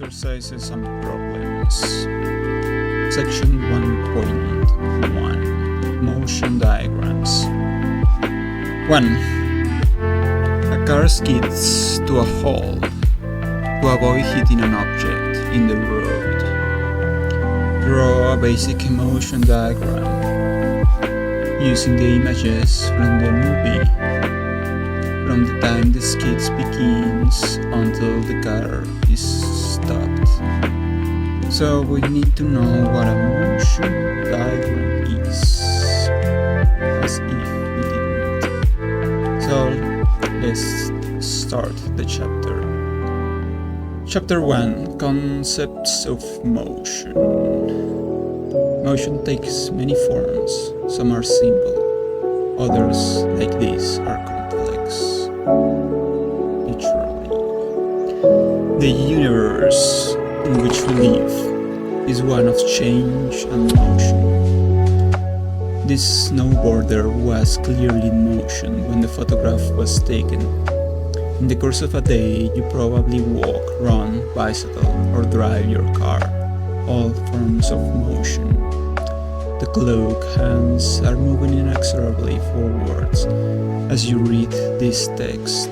Exercises and Problems. Section 1.1 Motion Diagrams. 1. A car skids to a halt to avoid hitting an object in the road. Draw a basic motion diagram using the images from the movie, from the time the skids begins until the car is stopped. So we need to know what a motion diagram is, as if we didn't. So let's start the chapter. Chapter 1: Concepts of Motion. Motion takes many forms. Some are simple, others, like this, are complex. Literally. The universe in which we live is one of change and motion. This snowboarder was clearly in motion when the photograph was taken. In the course of a day, you probably walk, run, bicycle, or drive your car, all forms of motion. The cloak hands are moving inexorably forwards as you read this text.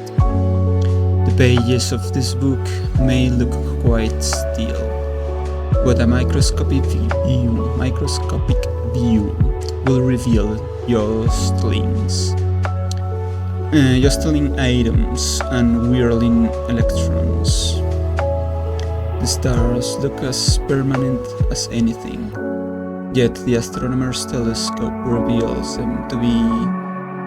The pages of this book may look quite still, but a microscopic view will reveal jostling atoms and whirling electrons. The stars look as permanent as anything, yet the astronomer's telescope reveals them to be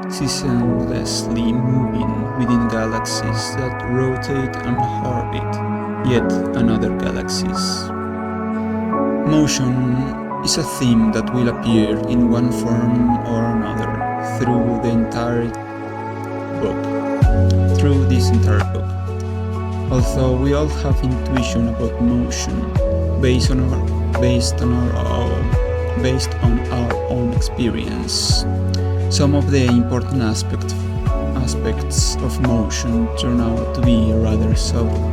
ceaselessly moving within galaxies that rotate and orbit yet another galaxies. Motion is a theme that will appear in one form or another through this entire book. Although we all have intuition about motion based on our own experience, some of the important aspects of motion turn out to be rather subtle.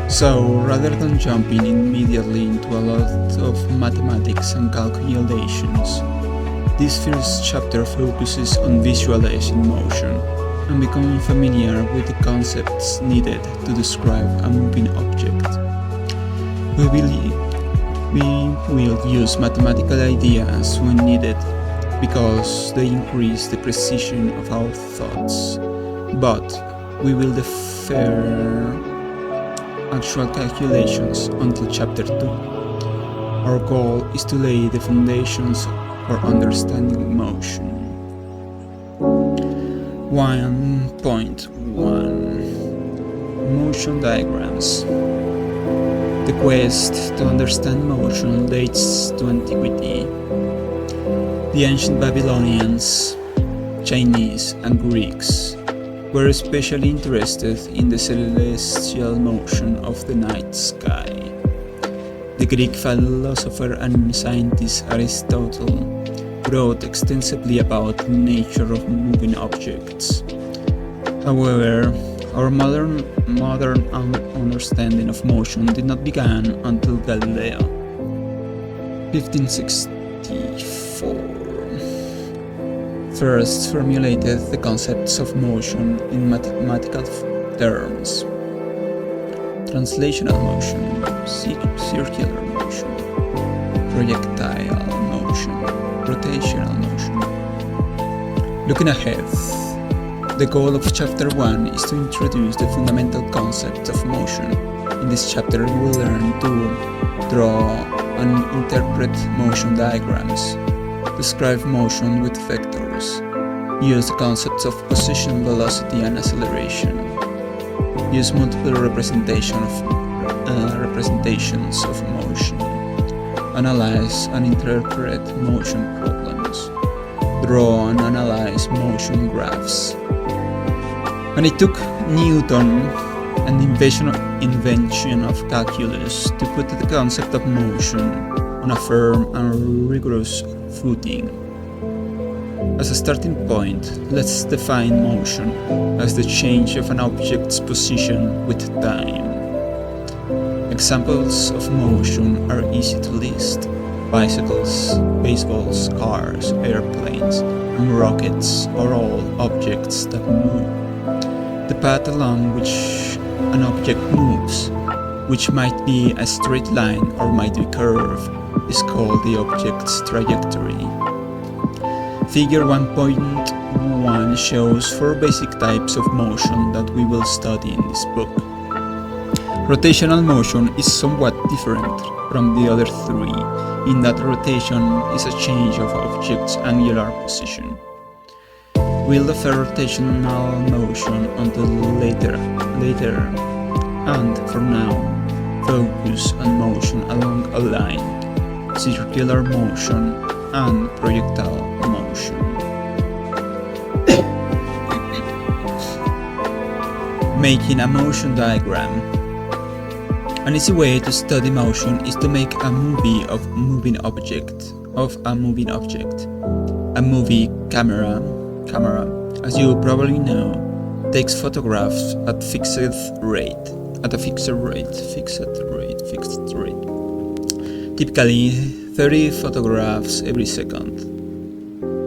So, rather than jumping immediately into a lot of mathematics and calculations, this first chapter focuses on visualizing motion and becoming familiar with the concepts needed to describe a moving object. We will use mathematical ideas when needed because they increase the precision of our thoughts, but we will defer actual calculations until chapter 2. Our goal is to lay the foundations for understanding motion. 1.1 Motion Diagrams. The quest to understand motion dates to antiquity. The ancient Babylonians, Chinese, and Greeks were especially interested in the celestial motion of the night sky. The Greek philosopher and scientist Aristotle wrote extensively about the nature of moving objects. However, our modern understanding of motion did not begin until Galileo, 1564, first formulated the concepts of motion in mathematical terms: translational motion, circular motion, projectile motion, rotational motion. Looking ahead, the goal of chapter 1 is to introduce the fundamental concept of motion. In this chapter, you will learn to draw and interpret motion diagrams, describe motion with vectors, use the concepts of position, velocity, and acceleration, use multiple representations of motion, analyze and interpret motion problems, draw and analyze motion graphs. And it took Newton and the invention of calculus to put the concept of motion on a firm and rigorous footing. As a starting point, let's define motion as the change of an object's position with time. Examples of motion are easy to list: bicycles, baseballs, cars, airplanes, and rockets are all objects that move. The path along which an object moves, which might be a straight line or might be curved, is called the object's trajectory. Figure 1.1 shows 4 basic types of motion that we will study in this book. Rotational motion is somewhat different from the other 3, in that rotation is a change of object's angular position. We'll defer rotational motion until later, and for now, focus on motion along a line, circular motion, and projectile motion. Making a motion diagram. An easy way to study motion is to make a movie of a moving object. A movie camera, as you probably know, takes photographs at a fixed rate. Typically 30 photographs every second.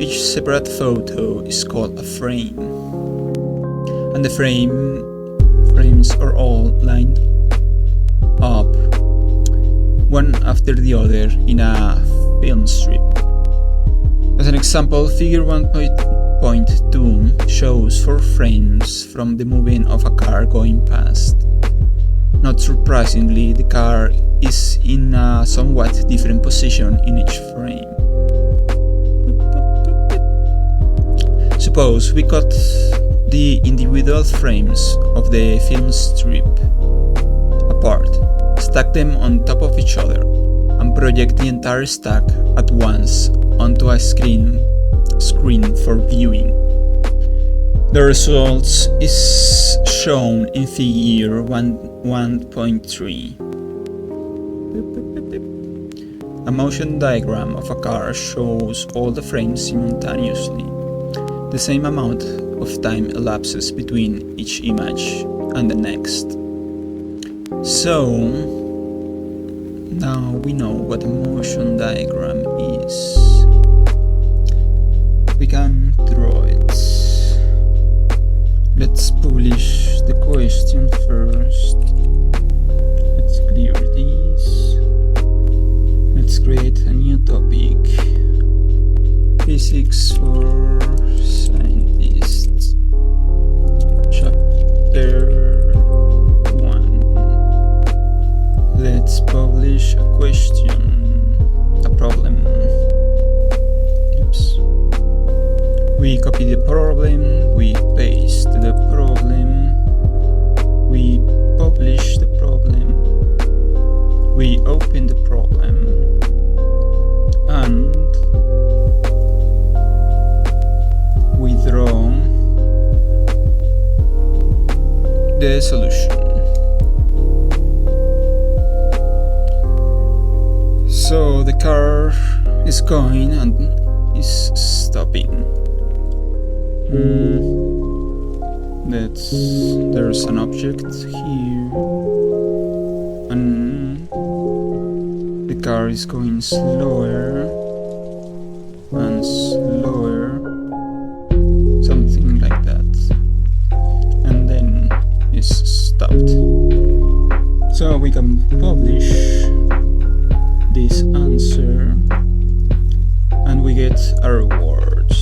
Each separate photo is called a frame, and the frames are all lined up one after the other in a film strip. As an example, figure 1.2 shows 4 frames from the moving of a car going past. Not surprisingly, the car is in a somewhat different position in each frame. Suppose we cut the individual frames of the film strip apart, stack them on top of each other, and project the entire stack at once onto a screen for viewing. The results is shown in figure 1.3. A motion diagram of a car shows all the frames simultaneously. The same amount of time elapses between each image and the next. So, now we know what a motion diagram is. We can draw it. Let's publish the question first. Let's clear this. Let's create a new topic. Physics for scientists. Chapter 1. Let's publish a question, a problem. Oops. We copy the problem, we paste the problem, we publish the problem, we open the problem, and we draw the solution. So the car is going and is stopping. There's an object here, and the car is going slower and slower, something like that, and then it's stopped. So we can publish this answer and we get a reward.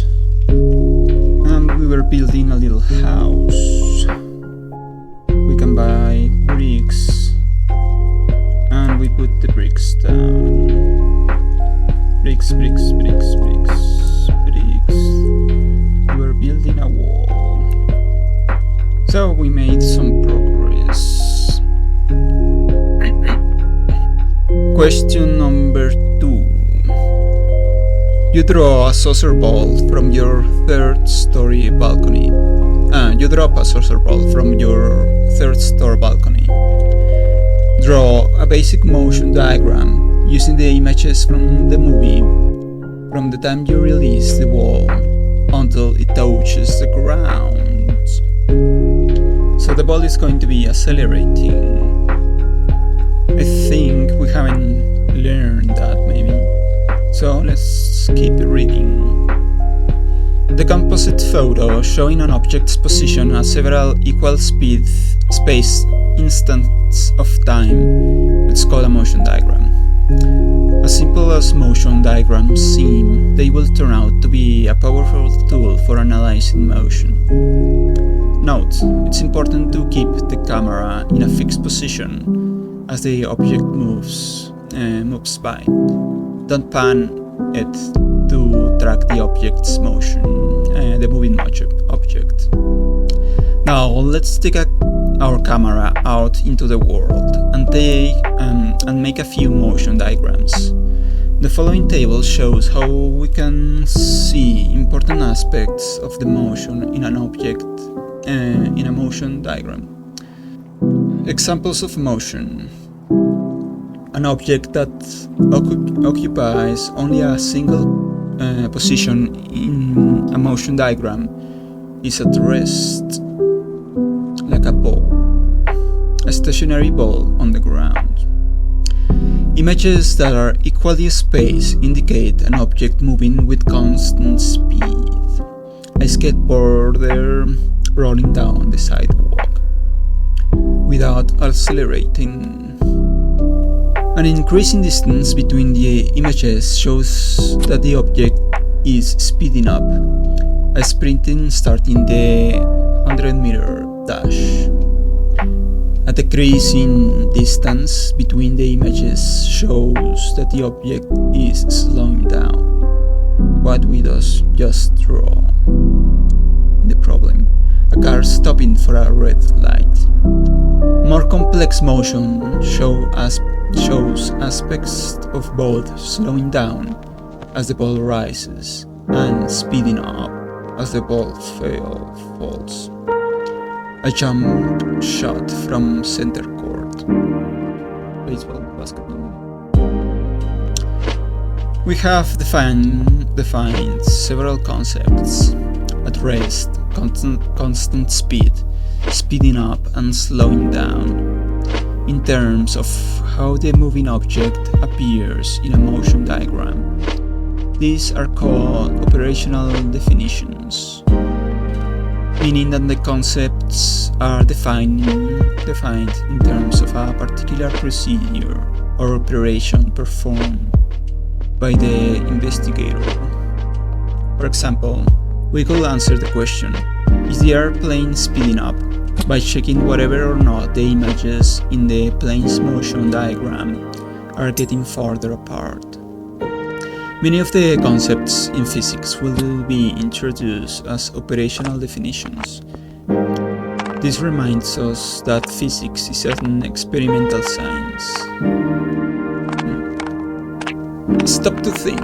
And we were building a little house. We can buy bricks and we put the bricks down. Bricks. We were building a wall. So we made some progress. Question number 2. You draw a saucer ball from your third-story balcony. You drop a saucer ball from your third-story balcony. Draw a basic motion diagram using the images from the movie from the time you release the ball until it touches the ground. So the ball is going to be accelerating. I haven't learned that maybe. So let's keep reading. The composite photo showing an object's position at several equal space instants of time. It's called a motion diagram. As simple as motion diagrams seem, they will turn out to be a powerful tool for analyzing motion. Note, it's important to keep the camera in a fixed position as the object moves by. Don't pan it to track the object's motion, the moving object. Now let's take our camera out into the world and make a few motion diagrams. The following table shows how we can see important aspects of the motion in an object in a motion diagram. Examples of motion. An object that occupies only a single position in a motion diagram is at rest, like a ball, a stationary ball on the ground. Images that are equally spaced indicate an object moving with constant speed. A skateboarder rolling down the sidewalk without accelerating. An increasing distance between the images shows that the object is speeding up. A sprinting starting the 100-meter dash. A decrease in distance between the images shows that the object is slowing down. What we just draw. The problem. A car stopping for a red light. More complex motion shows aspects of both slowing down as the ball rises and speeding up as the ball falls. A jump shot from center court. Baseball, basketball. We have defined several concepts: at rest, constant speed, speeding up and slowing down, in terms of how the moving object appears in a motion diagram. These are called operational definitions, meaning that the concepts are defined in terms of a particular procedure or operation performed by the investigator. For example, we could answer the question, is the airplane speeding up, by checking whether or not the images in the plane's motion diagram are getting farther apart. Many of the concepts in physics will be introduced as operational definitions. This reminds us that physics is an experimental science. Stop to think.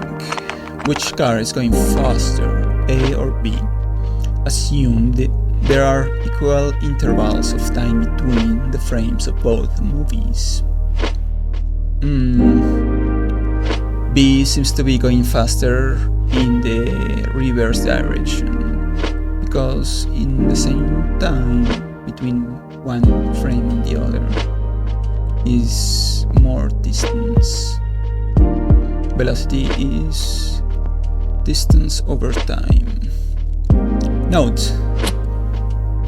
Which car is going faster, A or B? Assume that there are equal intervals of time between the frames of both movies. B seems to be going faster in the reverse direction, because in the same time between one frame and the other is more distance. Velocity is distance over time. Note: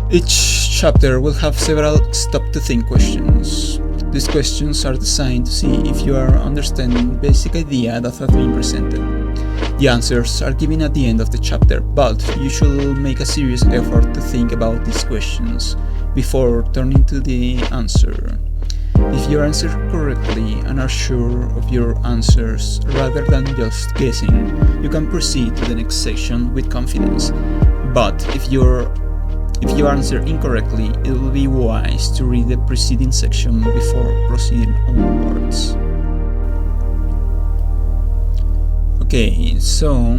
each chapter will have several stop-to-think questions. These questions are designed to see if you are understanding the basic idea that has been presented. The answers are given at the end of the chapter, but you should make a serious effort to think about these questions before turning to the answer. If you answer correctly and are sure of your answers rather than just guessing, you can proceed to the next section with confidence. But if you answer incorrectly, it will be wise to read the preceding section before proceeding onwards. Okay, so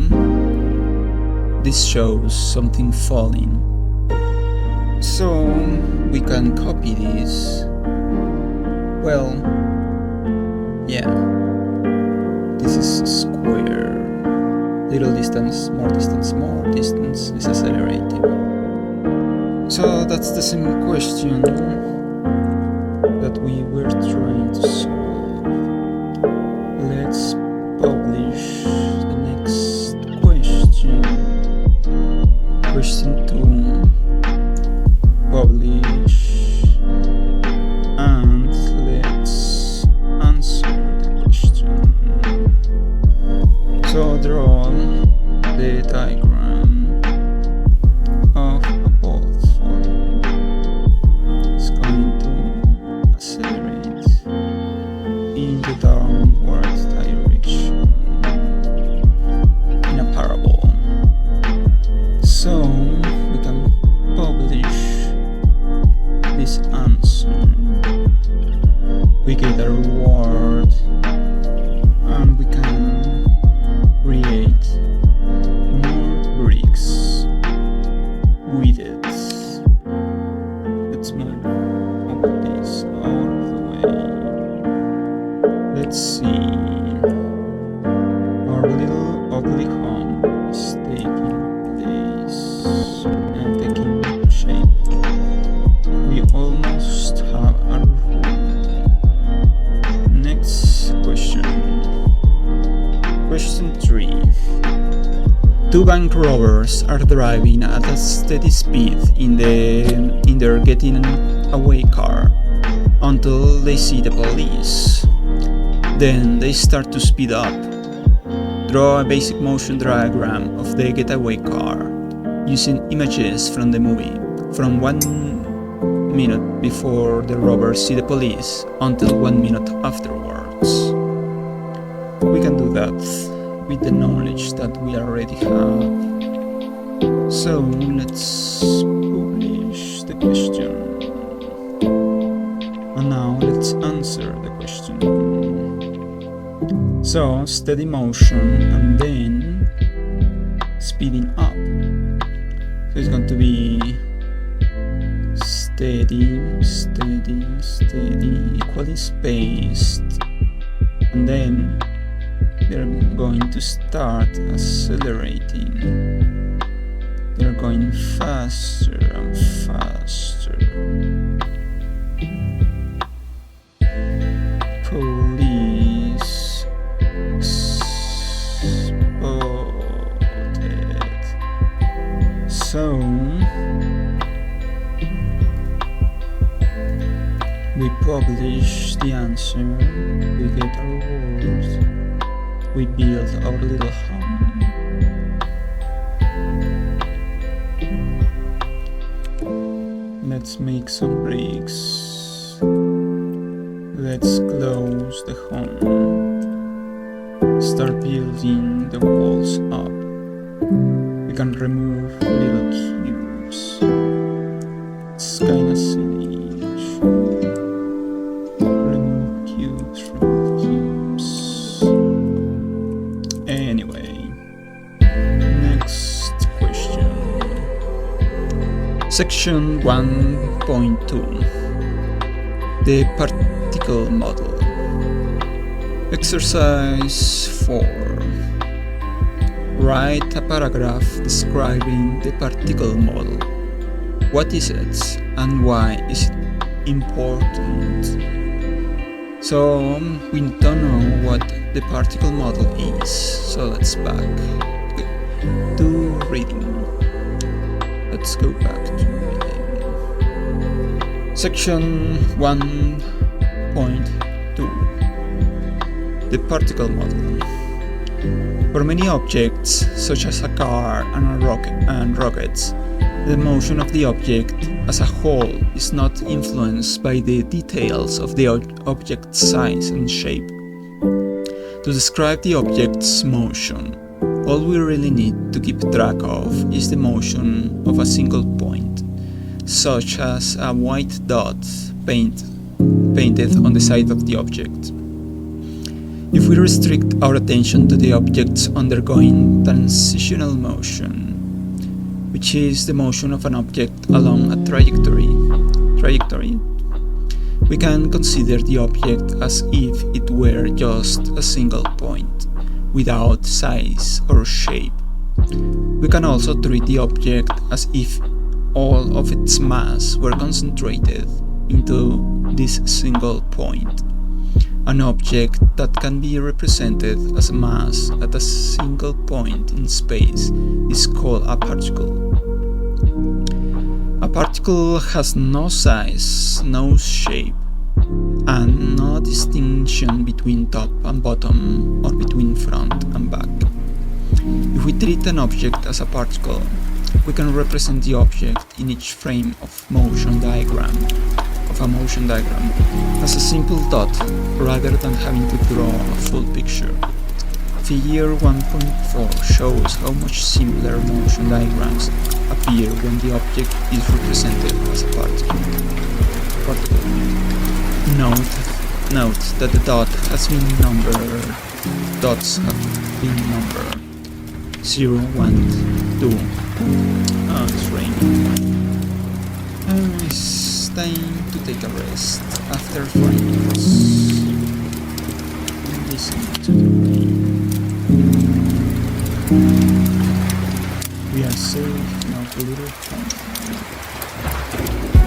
this shows something falling. So we can copy this. Well, yeah, this is square. Little distance, more distance is accelerating. So that's the same question that we were trying to solve. in the downward direction in a parable. So we can publish this answer. We get a reward and we can create more bricks with it. Let's move all this out of the way. Let's see. Our little ugly home is taking place and taking shape. We almost have a room. Next question. Question 3. Two bank robbers are driving at a steady speed in their getting away car until they see the police. Then they start to speed up. Draw a basic motion diagram of the getaway car using images from the movie from 1 minute before the robbers see the police until 1 minute afterwards. We can do that with the knowledge that we already have. So let's publish the question. And now let's answer the question. So steady motion and then speeding up. So it's going to be steady, steady, steady, equally spaced, and then they're going to start accelerating. They're going faster and faster. Police spotted. So we publish the answer, we get our rewards, we build our little home. Let's make some bricks. Let's close the home. Start building the walls up. We can remove little cubes. It's kinda silly. Remove cubes from cubes. Anyway, next question. Section 1.2. The particle model. Exercise 4. Write a paragraph describing the particle model. What is it and why is it important? So we don't know what the particle model is, so let's back to reading. Let's go back to reading. Section 1.2. The particle model. For many objects, such as a car and rockets, the motion of the object as a whole is not influenced by the details of the object's size and shape. To describe the object's motion, all we really need to keep track of is the motion of a single point, such as a white dot painted on the side of the object. If we restrict our attention to the objects undergoing transitional motion, which is the motion of an object along a trajectory, we can consider the object as if it were just a single point, without size or shape. We can also treat the object as if all of its mass were concentrated into this single point. An object that can be represented as a mass at a single point in space is called a particle. A particle has no size, no shape, and no distinction between top and bottom or between front and back. If we treat an object as a particle, we can represent the object in each frame of motion diagram of a motion diagram as a simple dot rather than having to draw a full picture. Figure 1.4 shows how much simpler motion diagrams appear when the object is represented as a particle. Note that the dot has been numbered. Dots have been numbered 0, 1, 2. It's raining. It's time to take a rest after 4 minutes. Listen to the rain. We are safe in our little home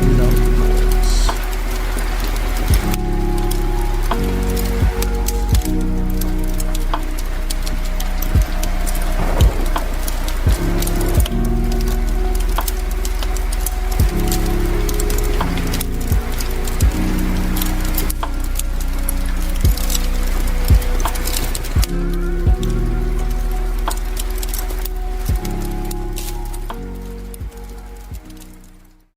without